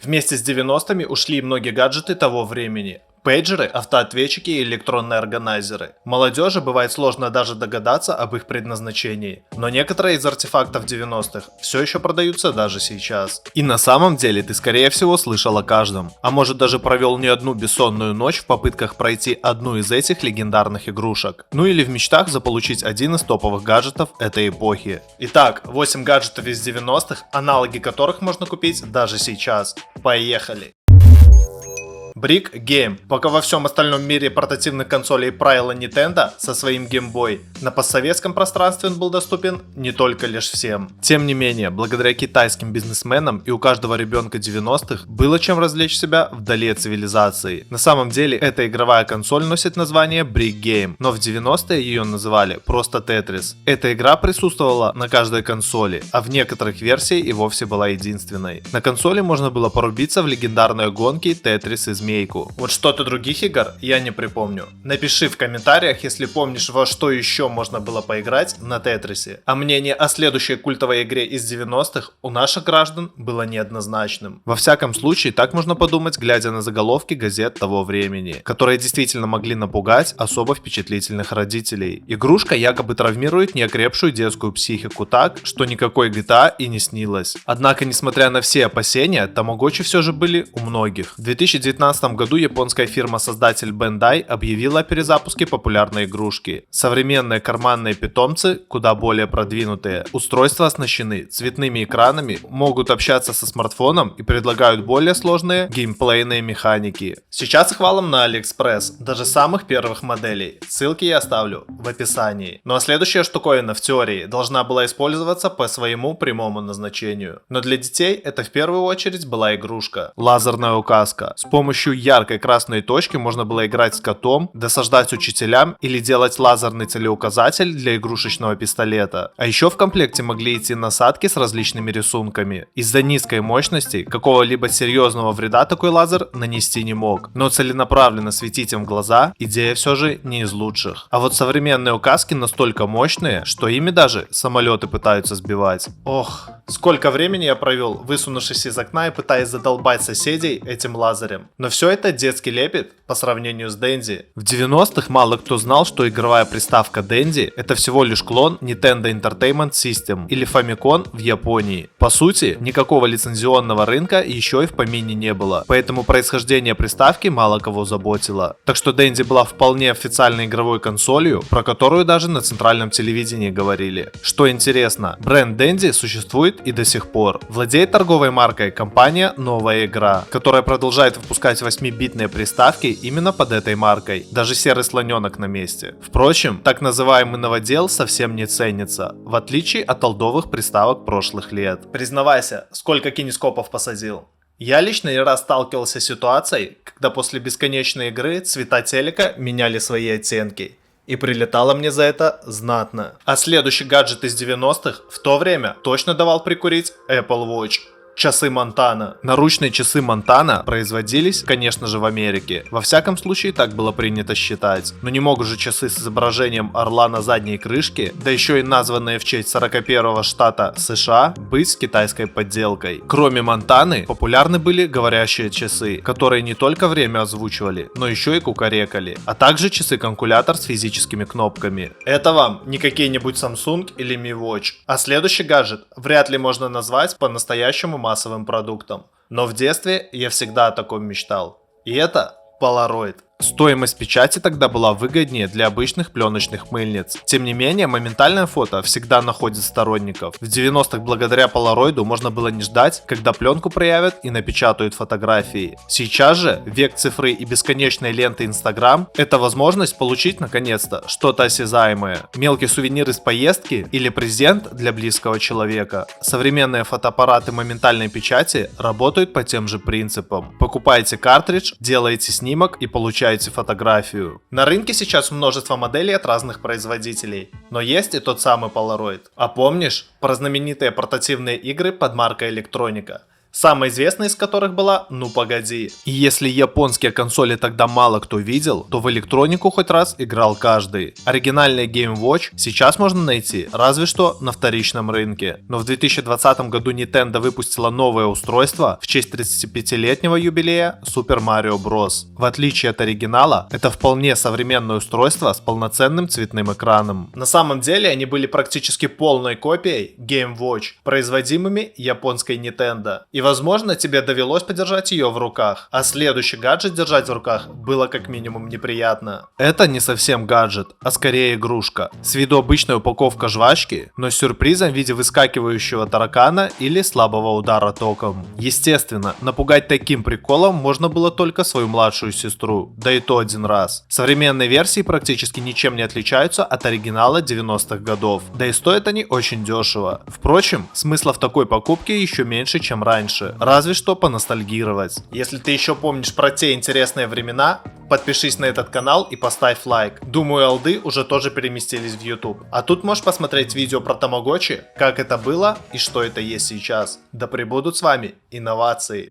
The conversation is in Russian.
Вместе с 90-ми ушли и многие гаджеты того времени. Пейджеры, автоответчики и электронные органайзеры. Молодежи бывает сложно даже догадаться об их предназначении, но некоторые из артефактов 90-х все еще продаются даже сейчас. И на самом деле ты скорее всего слышал о каждом, а может даже провел не одну бессонную ночь в попытках пройти одну из этих легендарных игрушек. Ну или в мечтах заполучить один из топовых гаджетов этой эпохи. Итак, 8 гаджетов из 90-х, аналоги которых можно купить даже сейчас. Поехали! Brick Game. Пока во всем остальном мире портативных консолей правила Nintendo со своим Game Boy, на постсоветском пространстве он был доступен не только лишь всем. Тем не менее, благодаря китайским бизнесменам и у каждого ребенка 90-х было чем развлечь себя вдали от цивилизации. На самом деле, эта игровая консоль носит название Brick Game, но в 90-е ее называли просто Tetris. Эта игра присутствовала на каждой консоли, а в некоторых версиях и вовсе была единственной. На консоли можно было порубиться в легендарные гонки Tetris и Змейку. Вот что-то других игр я не припомню. Напиши в комментариях, если помнишь, во что еще можно было поиграть на Тетрисе. А мнение о следующей культовой игре из 90-х у наших граждан было неоднозначным. Во всяком случае, так можно подумать, глядя на заголовки газет того времени, которые действительно могли напугать особо впечатлительных родителей. Игрушка якобы травмирует неокрепшую детскую психику так, что никакой GTA и не снилось. Однако, несмотря на все опасения, тамагочи все же были у многих. В 2019 году японская фирма-создатель Bandai объявила о перезапуске популярной игрушки. Современные карманные питомцы, куда более продвинутые, устройства оснащены цветными экранами, могут общаться со смартфоном и предлагают более сложные геймплейные механики. Сейчас их валом на AliExpress, даже самых первых моделей. Ссылки я оставлю в описании. Ну а следующая штуковина в теории должна была использоваться по своему прямому назначению. Но для детей это в первую очередь была игрушка. Лазерная указка. С помощью яркой красной точки можно было играть с котом, досаждать учителям или делать лазерный целеуказатель для игрушечного пистолета. А еще в комплекте могли идти насадки с различными рисунками. Из-за низкой мощности какого-либо серьезного вреда такой лазер нанести не мог, но целенаправленно светить им в глаза идея все же не из лучших. А вот современные указки настолько мощные, что ими даже самолеты пытаются сбивать. Ох, сколько времени я провел, высунувшись из окна и пытаясь задолбать соседей этим лазерем. Но все это детский лепет по сравнению с Dendy. В 90-х мало кто знал, что игровая приставка Dendy это всего лишь клон Nintendo Entertainment System или Famicom в Японии. По сути, никакого лицензионного рынка еще и в помине не было, поэтому происхождение приставки мало кого заботило. Так что Dendy была вполне официальной игровой консолью, про которую даже на центральном телевидении говорили. Что интересно, бренд Dendy существует и до сих пор. Владеет торговой маркой компания Новая Игра, которая продолжает выпускать 8-битные приставки именно под этой маркой, даже серый слоненок на месте. Впрочем, так называемый новодел совсем не ценится, в отличие от олдовых приставок прошлых лет. Признавайся, сколько кинескопов посадил? Я лично не раз сталкивался с ситуацией, когда после бесконечной игры цвета телека меняли свои оттенки. И прилетало мне за это знатно. А следующий гаджет из 90-х в то время точно давал прикурить Apple Watch. Часы Монтана. Наручные часы Монтана производились, конечно же, в Америке. Во всяком случае, так было принято считать. Но не могут же часы с изображением орла на задней крышке, да еще и названные в честь 41-го штата США, быть китайской подделкой. Кроме Монтаны, популярны были говорящие часы, которые не только время озвучивали, но еще и кукарекали. А также часы-калькулятор с физическими кнопками. Это вам не какие-нибудь Samsung или Mi Watch. А следующий гаджет вряд ли можно назвать по-настоящему массовым продуктом. Но в детстве я всегда о таком мечтал. И это Polaroid. Стоимость печати тогда была выгоднее для обычных пленочных мыльниц. Тем не менее, моментальное фото всегда находит сторонников. В 90-х благодаря Polaroid можно было не ждать, когда пленку проявят и напечатают фотографии. Сейчас же век цифры и бесконечной ленты Instagram – это возможность получить наконец-то что-то осязаемое. Мелкий сувенир из поездки или презент для близкого человека. Современные фотоаппараты моментальной печати работают по тем же принципам. Покупаете картридж, делаете снимок и получаете фотографию. На рынке сейчас множество моделей от разных производителей, но есть и тот самый Polaroid. А помнишь про знаменитые портативные игры под маркой Electronica? самая известная из которых была «Ну погоди». И если японские консоли тогда мало кто видел, то в электронику хоть раз играл каждый. Оригинальный Game Watch сейчас можно найти разве что на вторичном рынке. Но в 2020 году Nintendo выпустила новое устройство в честь 35-летнего юбилея Super Mario Bros. В отличие от оригинала, это вполне современное устройство с полноценным цветным экраном. На самом деле они были практически полной копией Game Watch, производимыми японской Nintendo. И возможно тебе довелось подержать ее в руках, а следующий гаджет держать в руках было как минимум неприятно. Это не совсем гаджет, а скорее игрушка. С виду обычная упаковка жвачки, но с сюрпризом в виде выскакивающего таракана или слабого удара током. Естественно, напугать таким приколом можно было только свою младшую сестру, да и то один раз. Современные версии практически ничем не отличаются от оригинала 90-х годов, да и стоят они очень дешево. Впрочем, смысла в такой покупке еще меньше, чем раньше. Разве что поностальгировать. Если ты еще помнишь про те интересные времена, подпишись на этот канал и поставь лайк. Думаю, олды уже тоже переместились в YouTube. А тут можешь посмотреть видео про Тамагочи, как это было и что это есть сейчас. Да пребудут с вами инновации.